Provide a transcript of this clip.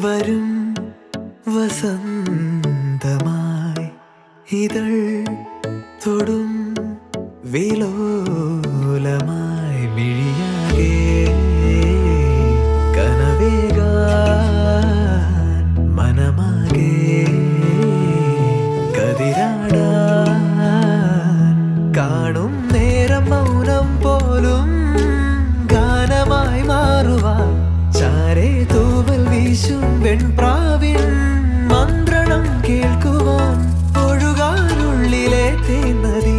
വരും വസന്തമായി ഇതൾ തൊടും വിലോലമായി മിഴിയാകെ കനവേകാൻ മനമാകെ കതിരാടാൻ കാണും നേരം മൗനം പോലും ഗാനമായി മാറുവാൻ ചാരേ തൂവൽ വീശും വെൺപ്രാവിൻ മന്ത്രണം കേൾക്കുവാൻ ഒഴുകാനുള്ളിലെ തേന്നതി